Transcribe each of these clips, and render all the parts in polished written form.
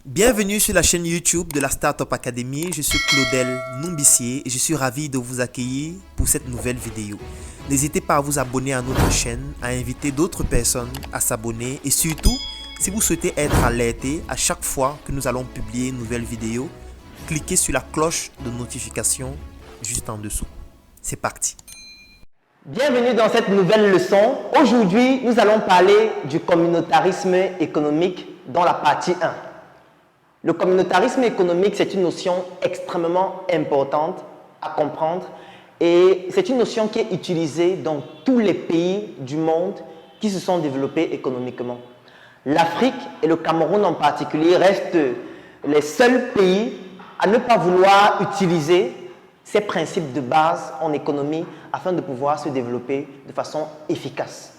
Bienvenue sur la chaîne YouTube de la Startup Academy. Je suis Claudel Numbissier et je suis ravi de vous accueillir pour cette nouvelle vidéo. N'hésitez pas à vous abonner à notre chaîne, à inviter d'autres personnes à s'abonner et surtout, si vous souhaitez être alerté à chaque fois que nous allons publier une nouvelle vidéo, cliquez sur la cloche de notification juste en dessous. C'est parti. Bienvenue dans cette nouvelle leçon. Aujourd'hui, nous allons parler du communautarisme économique dans la partie 1. Le communautarisme économique, c'est une notion extrêmement importante à comprendre et c'est une notion qui est utilisée dans tous les pays du monde qui se sont développés économiquement. L'Afrique et le Cameroun en particulier restent les seuls pays à ne pas vouloir utiliser ces principes de base en économie afin de pouvoir se développer de façon efficace.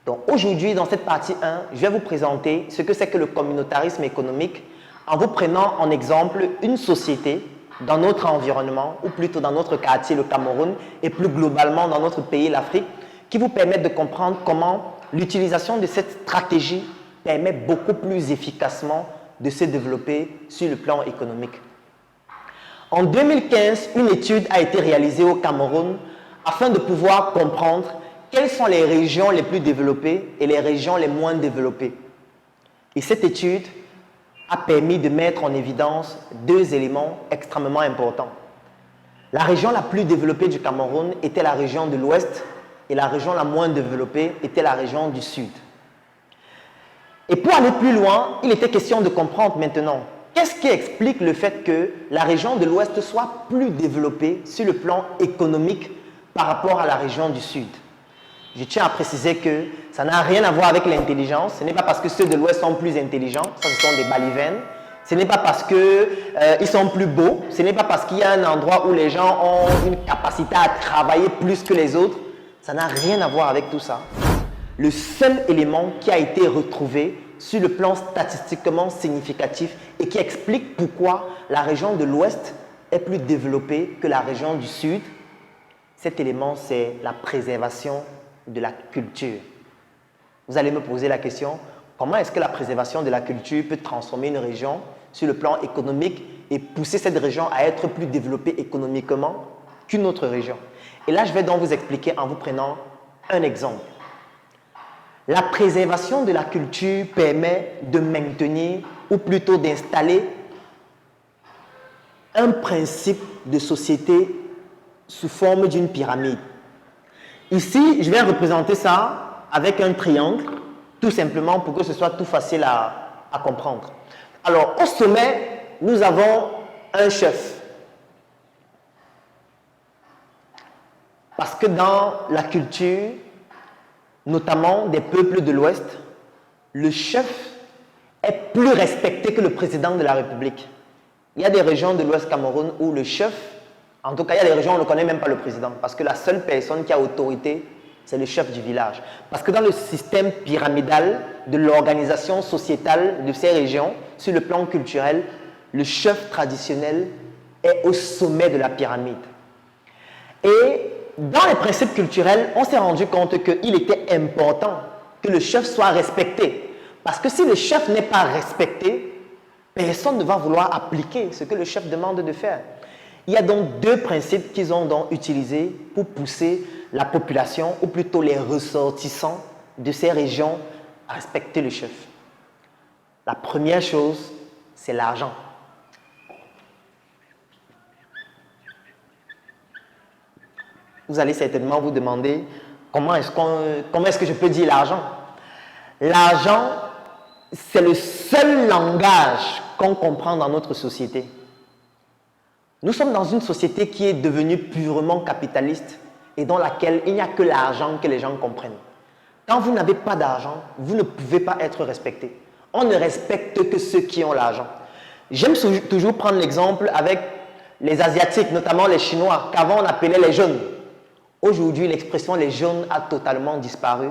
Donc aujourd'hui, dans cette partie 1, je vais vous présenter ce que c'est que le communautarisme économique en vous prenant en exemple une société dans notre environnement, ou plutôt dans notre quartier, le Cameroun, et plus globalement dans notre pays, l'Afrique, qui vous permettent de comprendre comment l'utilisation de cette stratégie permet beaucoup plus efficacement de se développer sur le plan économique. En 2015, une étude a été réalisée au Cameroun afin de pouvoir comprendre quelles sont les régions les plus développées et les régions les moins développées. Et cette étude a permis de mettre en évidence deux éléments extrêmement importants. La région la plus développée du Cameroun était la région de l'Ouest et la région la moins développée était la région du Sud. Et pour aller plus loin, il était question de comprendre maintenant qu'est-ce qui explique le fait que la région de l'Ouest soit plus développée sur le plan économique par rapport à la région du Sud. Je tiens à préciser que ça n'a rien à voir avec l'intelligence. Ce n'est pas parce que ceux de l'Ouest sont plus intelligents, ça ce sont des balivernes. Ce n'est pas parce qu'ils sont plus beaux. Ce n'est pas parce qu'il y a un endroit où les gens ont une capacité à travailler plus que les autres. Ça n'a rien à voir avec tout ça. Le seul élément qui a été retrouvé sur le plan statistiquement significatif et qui explique pourquoi la région de l'Ouest est plus développée que la région du Sud, cet élément, c'est la préservation de la culture. Vous allez me poser la question, comment est-ce que la préservation de la culture peut transformer une région sur le plan économique et pousser cette région à être plus développée économiquement qu'une autre région? Et là, je vais donc vous expliquer en vous prenant un exemple. La préservation de la culture permet de maintenir ou plutôt d'installer un principe de société sous forme d'une pyramide. Ici, je vais représenter ça avec un triangle, tout simplement pour que ce soit tout facile à comprendre. Alors, au sommet, nous avons un chef. Parce que dans la culture, notamment des peuples de l'Ouest, le chef est plus respecté que le président de la République. Il y a des régions de l'Ouest Cameroun où le chef, en tout cas, il y a des régions où on ne connaît même pas le président parce que la seule personne qui a autorité, c'est le chef du village. Parce que dans le système pyramidal de l'organisation sociétale de ces régions, sur le plan culturel, le chef traditionnel est au sommet de la pyramide. Et dans les principes culturels, on s'est rendu compte qu'il était important que le chef soit respecté. Parce que si le chef n'est pas respecté, personne ne va vouloir appliquer ce que le chef demande de faire. Il y a donc deux principes qu'ils ont donc utilisés pour pousser la population, ou plutôt les ressortissants de ces régions, à respecter le chef. La première chose, c'est l'argent. Vous allez certainement vous demander comment est-ce que je peux dire l'argent? L'argent, c'est le seul langage qu'on comprend dans notre société. Nous sommes dans une société qui est devenue purement capitaliste et dans laquelle il n'y a que l'argent que les gens comprennent. Quand vous n'avez pas d'argent, vous ne pouvez pas être respecté. On ne respecte que ceux qui ont l'argent. J'aime toujours prendre l'exemple avec les Asiatiques, notamment les Chinois, qu'avant on appelait les jaunes. Aujourd'hui, l'expression les jaunes a totalement disparu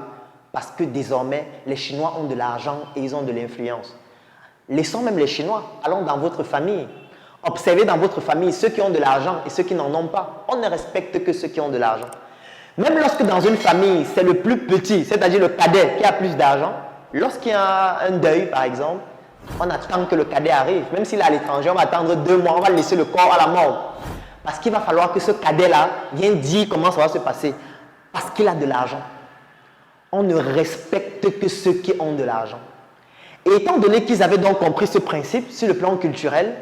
parce que désormais, les Chinois ont de l'argent et ils ont de l'influence. Laissons même les Chinois, allons dans votre famille. Observez dans votre famille ceux qui ont de l'argent et ceux qui n'en ont pas. On ne respecte que ceux qui ont de l'argent. Même lorsque dans une famille, c'est le plus petit, c'est-à-dire le cadet qui a plus d'argent, lorsqu'il y a un deuil par exemple, On attend que le cadet arrive. Même s'il est à l'étranger, on va attendre 2 mois, on va laisser le corps à la mort. Parce qu'il va falloir que ce cadet-là vienne dire comment ça va se passer. Parce qu'il a de l'argent. On ne respecte que ceux qui ont de l'argent. Et étant donné qu'ils avaient donc compris ce principe sur le plan culturel,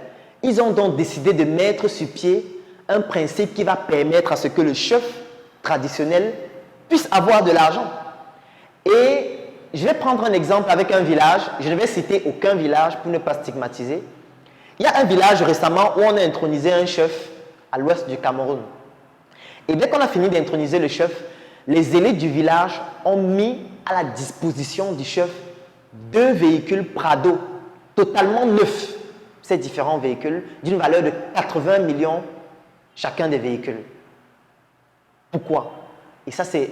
ils ont donc décidé de mettre sur pied un principe qui va permettre à ce que le chef traditionnel puisse avoir de l'argent. Et je vais prendre un exemple avec un village. Je ne vais citer aucun village pour ne pas stigmatiser. Il y a un village récemment où on a intronisé un chef à l'ouest du Cameroun. Et dès qu'on a fini d'introniser le chef, les élites du village ont mis à la disposition du chef 2 véhicules Prado, totalement neufs. Ces différents véhicules, d'une valeur de 80 millions chacun des véhicules. Pourquoi? Et ça, c'est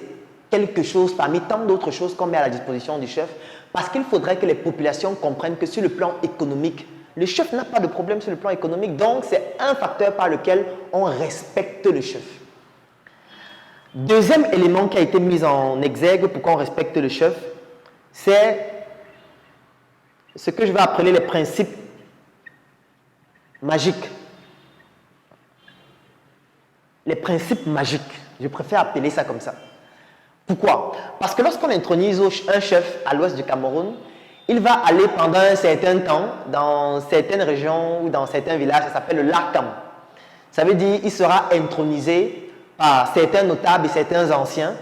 quelque chose parmi tant d'autres choses qu'on met à la disposition du chef, parce qu'il faudrait que les populations comprennent que sur le plan économique, le chef n'a pas de problème sur le plan économique, donc c'est un facteur par lequel on respecte le chef. Deuxième élément qui a été mis en exergue pour qu'on respecte le chef, c'est ce que je vais appeler les principes magiques. Les principes magiques, je préfère appeler ça comme ça. Pourquoi? Parce que lorsqu'on intronise un chef à l'ouest du Cameroun, il va aller pendant un certain temps dans certaines régions ou dans certains villages, ça s'appelle le Lakam. Ça veut dire qu'il sera intronisé par certains notables et certains anciens.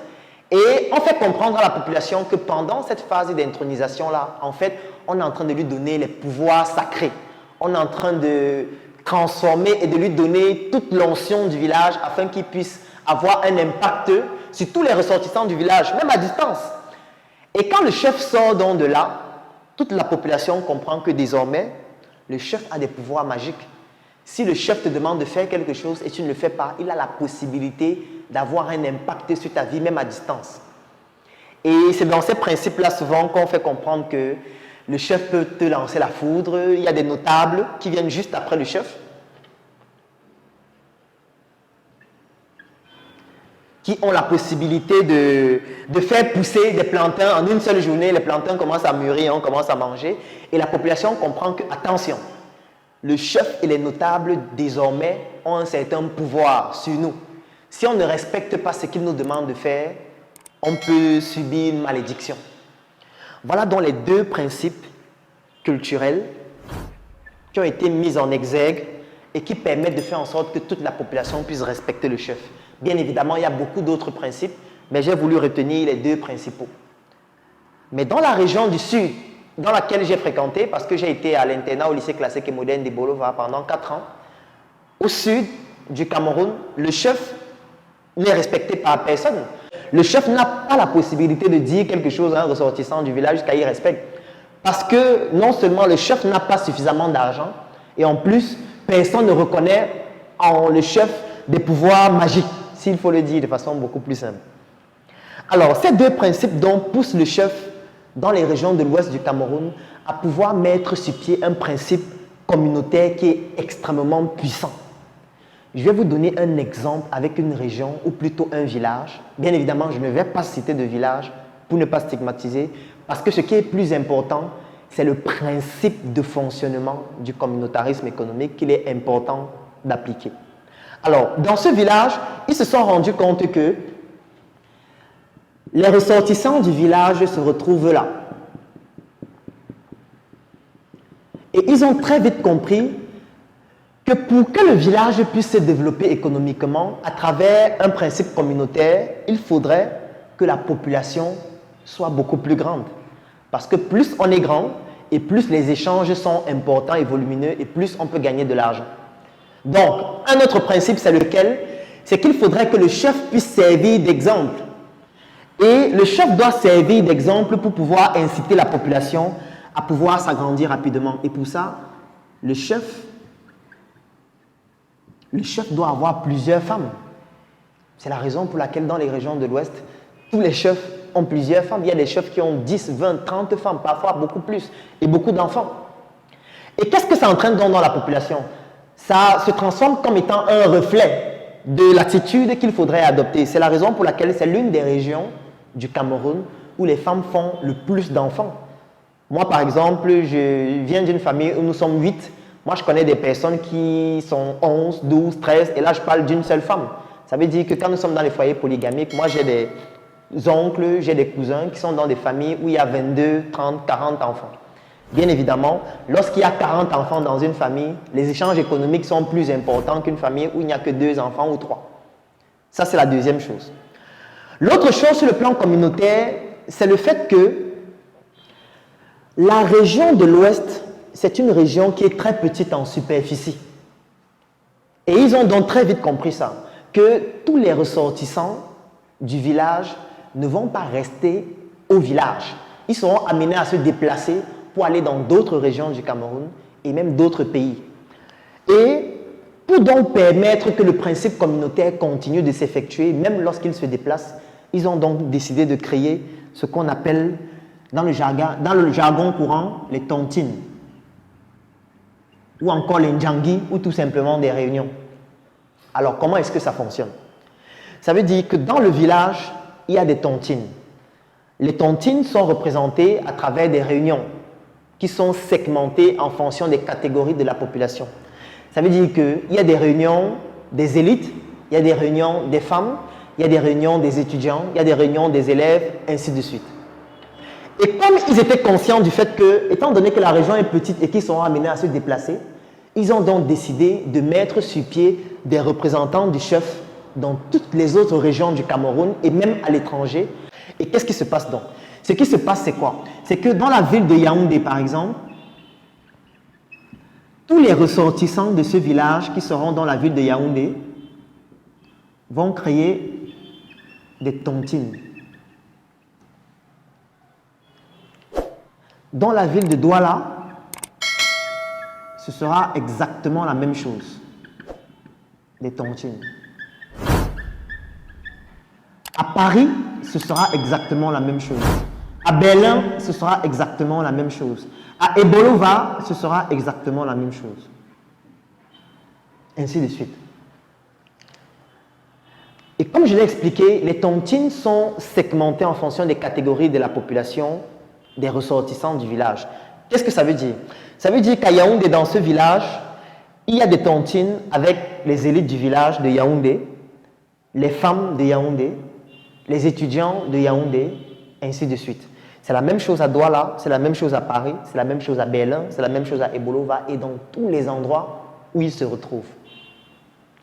Et on fait comprendre à la population que pendant cette phase d'intronisation-là, en fait, on est en train de lui donner les pouvoirs sacrés. On est en train de transformer et de lui donner toute l'onction du village afin qu'il puisse avoir un impact sur tous les ressortissants du village, même à distance. Et quand le chef sort donc de là, toute la population comprend que désormais, le chef a des pouvoirs magiques. Si le chef te demande de faire quelque chose et tu ne le fais pas, il a la possibilité d'avoir un impact sur ta vie, même à distance. Et c'est dans ces principes-là souvent qu'on fait comprendre que le chef peut te lancer la foudre. Il y a des notables qui viennent juste après le chef, qui ont la possibilité de faire pousser des plantains en une seule journée. Les plantains commencent à mûrir, on commence à manger. Et la population comprend que, attention, le chef et les notables, désormais, ont un certain pouvoir sur nous. Si on ne respecte pas ce qu'ils nous demandent de faire, on peut subir une malédiction. Voilà donc les 2 principes culturels qui ont été mis en exergue et qui permettent de faire en sorte que toute la population puisse respecter le chef. Bien évidemment, il y a beaucoup d'autres principes, mais j'ai voulu retenir les 2 principaux. Mais dans la région du Sud, dans laquelle j'ai fréquenté, parce que j'ai été à l'internat au lycée classique et moderne de Bolova pendant 4 ans, au sud du Cameroun, le chef n'est respecté par personne. Le chef n'a pas la possibilité de dire quelque chose à un ressortissant du village jusqu'à y respecter. Parce que non seulement le chef n'a pas suffisamment d'argent, et en plus, personne ne reconnaît en le chef des pouvoirs magiques, s'il faut le dire de façon beaucoup plus simple. Alors, ces 2 principes donc poussent le chef dans les régions de l'ouest du Cameroun à pouvoir mettre sur pied un principe communautaire qui est extrêmement puissant. Je vais vous donner un exemple avec une région ou plutôt un village. Bien évidemment, je ne vais pas citer de village pour ne pas stigmatiser, parce que ce qui est plus important, c'est le principe de fonctionnement du communautarisme économique qu'il est important d'appliquer. Alors, dans ce village, ils se sont rendus compte que les ressortissants du village se retrouvent là. Et ils ont très vite compris que pour que le village puisse se développer économiquement à travers un principe communautaire, il faudrait que la population soit beaucoup plus grande. Parce que plus on est grand et plus les échanges sont importants et volumineux et plus on peut gagner de l'argent. Donc, un autre principe, c'est lequel? C'est qu'il faudrait que le chef puisse servir d'exemple. Et le chef doit servir d'exemple pour pouvoir inciter la population à pouvoir s'agrandir rapidement. Et pour ça, le chef doit avoir plusieurs femmes. C'est la raison pour laquelle dans les régions de l'Ouest, tous les chefs ont plusieurs femmes. Il y a des chefs qui ont 10, 20, 30 femmes, parfois beaucoup plus, et beaucoup d'enfants. Et qu'est-ce que ça entraîne dans la population? Ça se transforme comme étant un reflet de l'attitude qu'il faudrait adopter. C'est la raison pour laquelle c'est l'une des régions du Cameroun où les femmes font le plus d'enfants. Moi, par exemple, je viens d'une famille où nous sommes 8. Moi, je connais des personnes qui sont 11, 12, 13, et là, je parle d'une seule femme. Ça veut dire que quand nous sommes dans les foyers polygamiques, moi, j'ai des oncles, j'ai des cousins qui sont dans des familles où il y a 22, 30, 40 enfants. Bien évidemment, lorsqu'il y a 40 enfants dans une famille, les échanges économiques sont plus importants qu'une famille où il n'y a que 2 enfants ou 3. Ça, c'est la deuxième chose. L'autre chose sur le plan communautaire, c'est le fait que la région de l'Ouest, c'est une région qui est très petite en superficie. Et ils ont donc très vite compris ça, que tous les ressortissants du village ne vont pas rester au village. Ils seront amenés à se déplacer pour aller dans d'autres régions du Cameroun et même d'autres pays. Et pour donc permettre que le principe communautaire continue de s'effectuer, même lorsqu'ils se déplacent, ils ont donc décidé de créer ce qu'on appelle dans le jargon courant les tontines, ou encore les ndjangui, ou tout simplement des réunions. Alors comment est-ce que ça fonctionne? Ça veut dire que dans le village, il y a des tontines. Les tontines sont représentées à travers des réunions qui sont segmentées en fonction des catégories de la population. Ça veut dire qu'il y a des réunions des élites, il y a des réunions des femmes, il y a des réunions des étudiants, il y a des réunions des élèves, ainsi de suite. Et comme ils étaient conscients du fait que, étant donné que la région est petite et qu'ils sont amenés à se déplacer, ils ont donc décidé de mettre sur pied des représentants du chef dans toutes les autres régions du Cameroun et même à l'étranger. Et qu'est-ce qui se passe donc? Ce qui se passe, c'est quoi? C'est que dans la ville de Yaoundé, par exemple, tous les ressortissants de ce village qui seront dans la ville de Yaoundé vont créer des tontines. Dans la ville de Douala, ce sera exactement la même chose. Des tontines. À Paris, ce sera exactement la même chose. À Berlin, ce sera exactement la même chose. À Ebolova, ce sera exactement la même chose. Ainsi de suite. Et comme je l'ai expliqué, les tontines sont segmentées en fonction des catégories de la population, des ressortissants du village. Qu'est-ce que ça veut dire? Ça veut dire qu'à Yaoundé, dans ce village, il y a des tontines avec les élites du village de Yaoundé, les femmes de Yaoundé, les étudiants de Yaoundé, ainsi de suite. C'est la même chose à Douala, c'est la même chose à Paris, c'est la même chose à Berlin, c'est la même chose à Ebolova et dans tous les endroits où ils se retrouvent.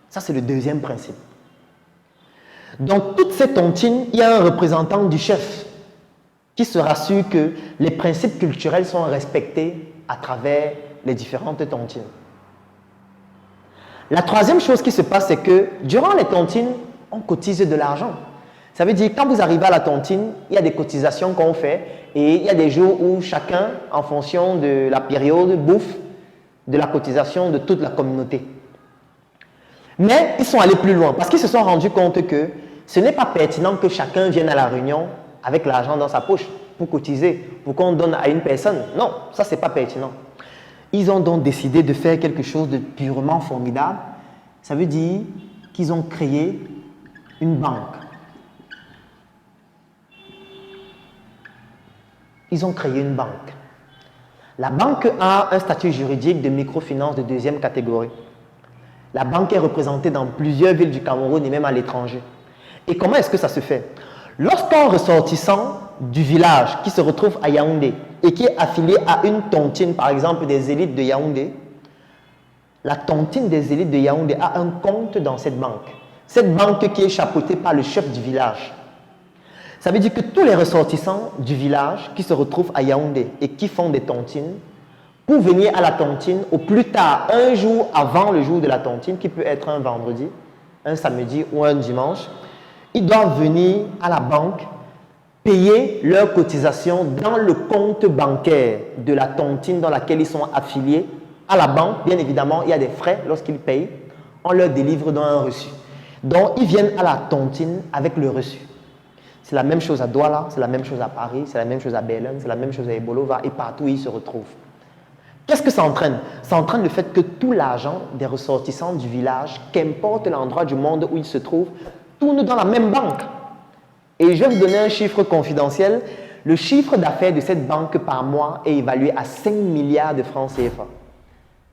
Ça, c'est le deuxième principe. Dans toutes ces tontines, il y a un représentant du chef qui se rassure que les principes culturels sont respectés à travers les différentes tontines. La troisième chose qui se passe, c'est que durant les tontines, on cotise de l'argent. Ça veut dire que quand vous arrivez à la tontine, il y a des cotisations qu'on fait et il y a des jours où chacun, en fonction de la période, bouffe de la cotisation de toute la communauté. Mais ils sont allés plus loin parce qu'ils se sont rendus compte que ce n'est pas pertinent que chacun vienne à la réunion avec l'argent dans sa poche pour cotiser, pour qu'on donne à une personne. Non, ça, ce n'est pas pertinent. Ils ont donc décidé de faire quelque chose de purement formidable. Ça veut dire qu'ils ont créé une banque. Ils ont créé une banque. La banque a un statut juridique de microfinance de deuxième catégorie. La banque est représentée dans plusieurs villes du Cameroun et même à l'étranger. Et comment est-ce que ça se fait? Lorsqu'un ressortissant du village qui se retrouve à Yaoundé et qui est affilié à une tontine, par exemple des élites de Yaoundé, la tontine des élites de Yaoundé a un compte dans cette banque. Cette banque qui est chapeautée par le chef du village. Ça veut dire que tous les ressortissants du village qui se retrouvent à Yaoundé et qui font des tontines, pour venir à la tontine, au plus tard, un jour avant le jour de la tontine, qui peut être un vendredi, un samedi ou un dimanche, ils doivent venir à la banque, payer leurs cotisations dans le compte bancaire de la tontine dans laquelle ils sont affiliés. À la banque, bien évidemment, il y a des frais lorsqu'ils payent. On leur délivre dans un reçu. Donc, ils viennent à la tontine avec le reçu. C'est la même chose à Douala, c'est la même chose à Paris, c'est la même chose à Berlin, c'est la même chose à Ebolova et partout où ils se retrouvent. Qu'est-ce que ça entraîne? Ça entraîne le fait que tout l'argent des ressortissants du village, qu'importe l'endroit du monde où ils se trouvent, tourne dans la même banque. Et je vais vous donner un chiffre confidentiel. Le chiffre d'affaires de cette banque par mois est évalué à 5 milliards de francs CFA.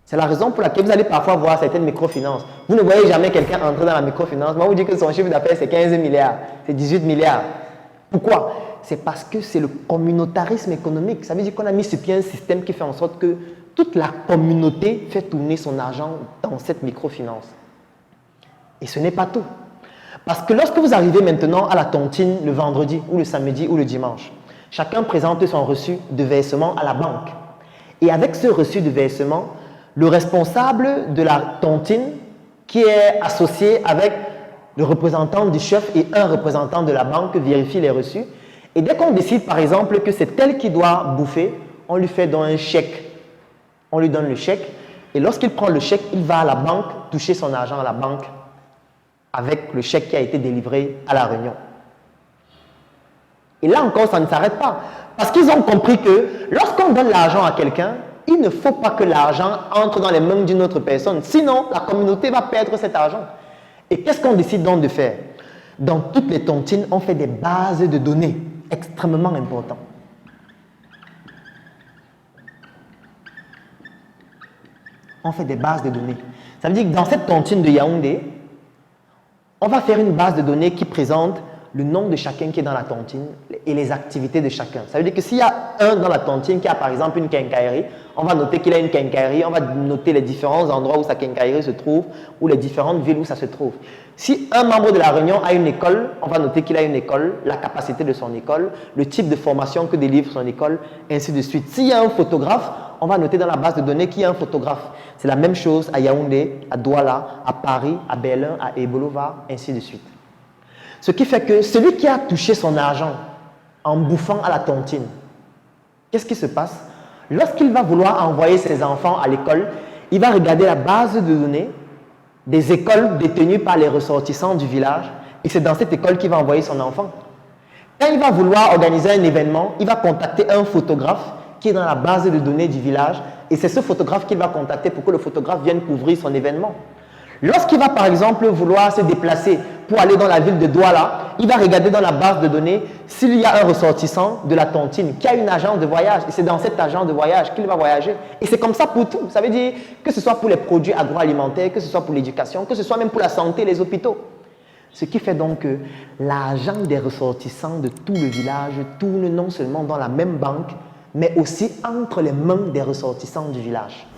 C'est la raison pour laquelle vous allez parfois voir certaines microfinances. Vous ne voyez jamais quelqu'un entrer dans la microfinance. Moi, vous dites que son chiffre d'affaires, c'est 15 milliards, c'est 18 milliards. Pourquoi? C'est parce que c'est le communautarisme économique. Ça veut dire qu'on a mis sur pied un système qui fait en sorte que toute la communauté fait tourner son argent dans cette microfinance. Et ce n'est pas tout. Parce que lorsque vous arrivez maintenant à la tontine le vendredi ou le samedi ou le dimanche, chacun présente son reçu de versement à la banque. Et avec ce reçu de versement, le responsable de la tontine, qui est associé avec le représentant du chef et un représentant de la banque, vérifie les reçus. Et dès qu'on décide, par exemple, que c'est elle qui doit bouffer, on lui fait donc un chèque. On lui donne le chèque. Et lorsqu'il prend le chèque, il va à la banque toucher son argent à la banque avec le chèque qui a été délivré à la réunion. Et là encore, ça ne s'arrête pas. Parce qu'ils ont compris que lorsqu'on donne l'argent à quelqu'un, il ne faut pas que l'argent entre dans les mains d'une autre personne. Sinon, la communauté va perdre cet argent. Et qu'est-ce qu'on décide donc de faire? Dans toutes les tontines, on fait des bases de données extrêmement importantes. On fait des bases de données. Ça veut dire que dans cette tontine de Yaoundé, on va faire une base de données qui présente le nom de chacun qui est dans la tontine et les activités de chacun. Ça veut dire que s'il y a un dans la tontine qui a par exemple une quincaillerie, on va noter qu'il a une quincaillerie, on va noter les différents endroits où sa quincaillerie se trouve ou les différentes villes où ça se trouve. Si un membre de la réunion a une école, on va noter qu'il a une école, la capacité de son école, le type de formation que délivre son école, ainsi de suite. S'il y a un photographe, on va noter dans la base de données qu'il y a un photographe. C'est la même chose à Yaoundé, à Douala, à Paris, à Berlin, à Ebolova, ainsi de suite. Ce qui fait que celui qui a touché son argent en bouffant à la tontine, qu'est-ce qui se passe? Lorsqu'il va vouloir envoyer ses enfants à l'école, il va regarder la base de données des écoles détenues par les ressortissants du village et c'est dans cette école qu'il va envoyer son enfant. Quand il va vouloir organiser un événement, il va contacter un photographe qui est dans la base de données du village et c'est ce photographe qu'il va contacter pour que le photographe vienne couvrir son événement. Lorsqu'il va par exemple vouloir se déplacer pour aller dans la ville de Douala, il va regarder dans la base de données s'il y a un ressortissant de la tontine qui a une agence de voyage et c'est dans cette agence de voyage qu'il va voyager. Et c'est comme ça pour tout. Ça veut dire que ce soit pour les produits agroalimentaires, que ce soit pour l'éducation, que ce soit même pour la santé, les hôpitaux. Ce qui fait donc que l'argent des ressortissants de tout le village tourne non seulement dans la même banque, mais aussi entre les mains des ressortissants du village.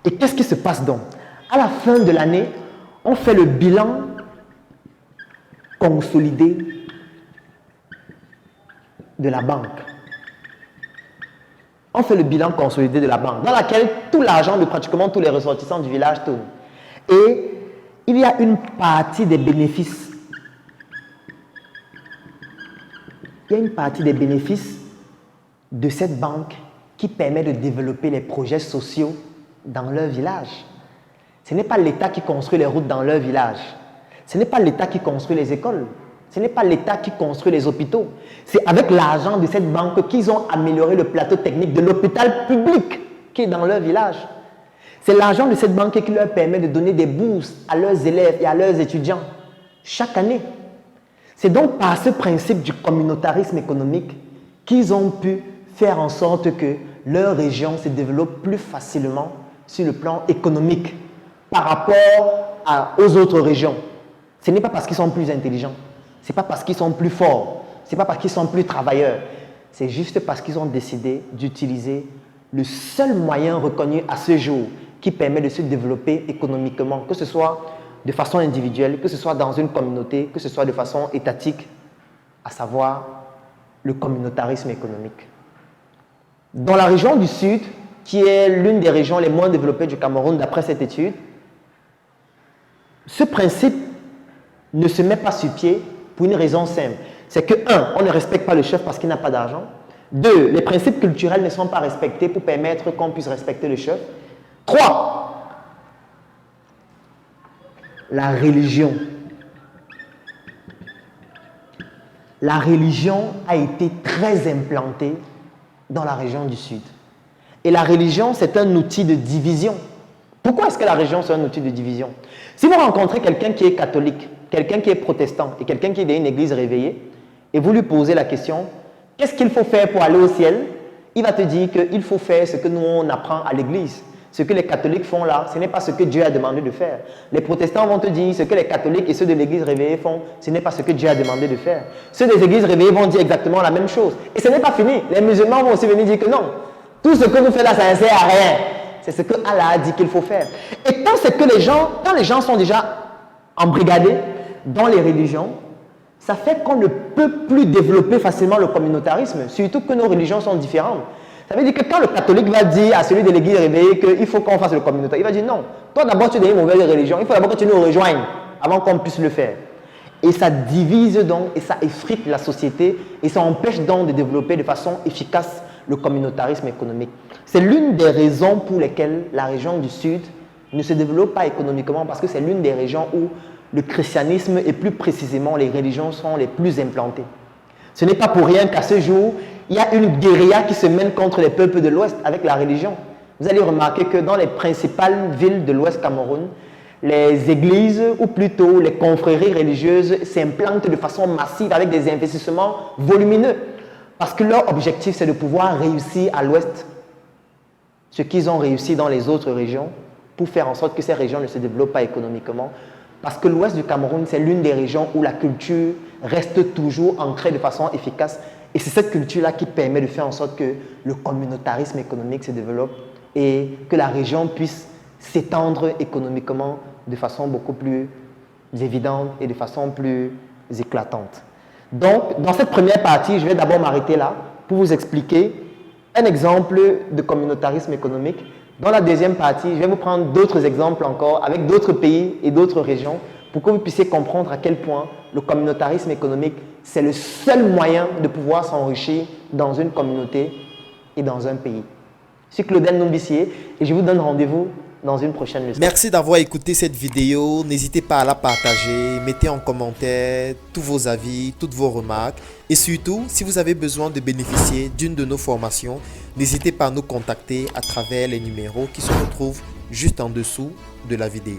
Et qu'est-ce qui se passe donc? À la fin de l'année, on fait le bilan consolidé de la banque. On fait le bilan consolidé de la banque, dans laquelle tout l'argent de pratiquement tous les ressortissants du village tourne. Et il y a une partie des bénéfices. Il y a une partie des bénéfices de cette banque qui permet de développer les projets sociaux dans leur village. Ce n'est pas l'État qui construit les routes dans leur village. Ce n'est pas l'État qui construit les écoles. Ce n'est pas l'État qui construit les hôpitaux. C'est avec l'argent de cette banque qu'ils ont amélioré le plateau technique de l'hôpital public qui est dans leur village. C'est l'argent de cette banque qui leur permet de donner des bourses à leurs élèves et à leurs étudiants chaque année. C'est donc par ce principe du communautarisme économique qu'ils ont pu faire en sorte que leur région se développe plus facilement sur le plan économique par rapport aux autres régions. Ce n'est pas parce qu'ils sont plus intelligents, ce n'est pas parce qu'ils sont plus forts, ce n'est pas parce qu'ils sont plus travailleurs, c'est juste parce qu'ils ont décidé d'utiliser le seul moyen reconnu à ce jour qui permet de se développer économiquement, que ce soit de façon individuelle, que ce soit dans une communauté, que ce soit de façon étatique, à savoir le communautarisme économique. Dans la région du Sud, qui est l'une des régions les moins développées du Cameroun d'après cette étude, ce principe ne se met pas sur pied pour une raison simple. C'est que, 1, on ne respecte pas le chef parce qu'il n'a pas d'argent. 2, les principes culturels ne sont pas respectés pour permettre qu'on puisse respecter le chef. 3, la religion. La religion a été très implantée dans la région du Sud. Et la religion, c'est un outil de division. Pourquoi est-ce que la religion, c'est un outil de division? Si vous rencontrez quelqu'un qui est catholique, quelqu'un qui est protestant et quelqu'un qui est d'une église réveillée, et vous lui posez la question, Qu'est-ce qu'il faut faire pour aller au ciel? Il va te dire qu'il faut faire ce que nous on apprend à l'église. Ce que les catholiques font là, ce n'est pas ce que Dieu a demandé de faire. Les protestants vont te dire ce que les catholiques et ceux de l'église réveillée font, ce n'est pas ce que Dieu a demandé de faire. Ceux des églises réveillées vont dire exactement la même chose. Et ce n'est pas fini. Les musulmans vont aussi venir dire que non. Tout ce que nous faisons là, ça ne sert à rien. C'est ce que Allah a dit qu'il faut faire. Et quand les gens sont déjà embrigadés dans les religions, ça fait qu'on ne peut plus développer facilement le communautarisme, surtout que nos religions sont différentes. Ça veut dire que quand le catholique va dire à celui de l'église réveillée qu'il faut qu'on fasse le communautarisme, il va dire non, toi d'abord tu es une mauvaise religion, il faut d'abord que tu nous rejoignes avant qu'on puisse le faire. Et ça divise donc et ça effrite la société et ça empêche donc de développer de façon efficace le communautarisme économique. C'est l'une des raisons pour lesquelles la région du Sud ne se développe pas économiquement parce que c'est l'une des régions où le christianisme et plus précisément les religions sont les plus implantées. Ce n'est pas pour rien qu'à ce jour, il y a une guérilla qui se mène contre les peuples de l'Ouest avec la religion. Vous allez remarquer que dans les principales villes de l'Ouest Cameroun, les églises ou plutôt les confréries religieuses s'implantent de façon massive avec des investissements volumineux. Parce que leur objectif, c'est de pouvoir réussir à l'Ouest ce qu'ils ont réussi dans les autres régions pour faire en sorte que ces régions ne se développent pas économiquement. Parce que l'Ouest du Cameroun, c'est l'une des régions où la culture reste toujours ancrée de façon efficace. Et c'est cette culture-là qui permet de faire en sorte que le communautarisme économique se développe et que la région puisse s'étendre économiquement de façon beaucoup plus évidente et de façon plus éclatante. Donc, dans cette première partie, je vais d'abord m'arrêter là pour vous expliquer un exemple de communautarisme économique. Dans la deuxième partie, je vais vous prendre d'autres exemples encore avec d'autres pays et d'autres régions pour que vous puissiez comprendre à quel point le communautarisme économique, c'est le seul moyen de pouvoir s'enrichir dans une communauté et dans un pays. Je suis Claudel Numbissier et je vous donne rendez-vous dans une prochaine leçon. Merci d'avoir écouté cette vidéo. N'hésitez pas à la partager. Mettez en commentaire tous vos avis, toutes vos remarques. Et surtout, si vous avez besoin de bénéficier d'une de nos formations, n'hésitez pas à nous contacter à travers les numéros qui se retrouvent juste en dessous de la vidéo.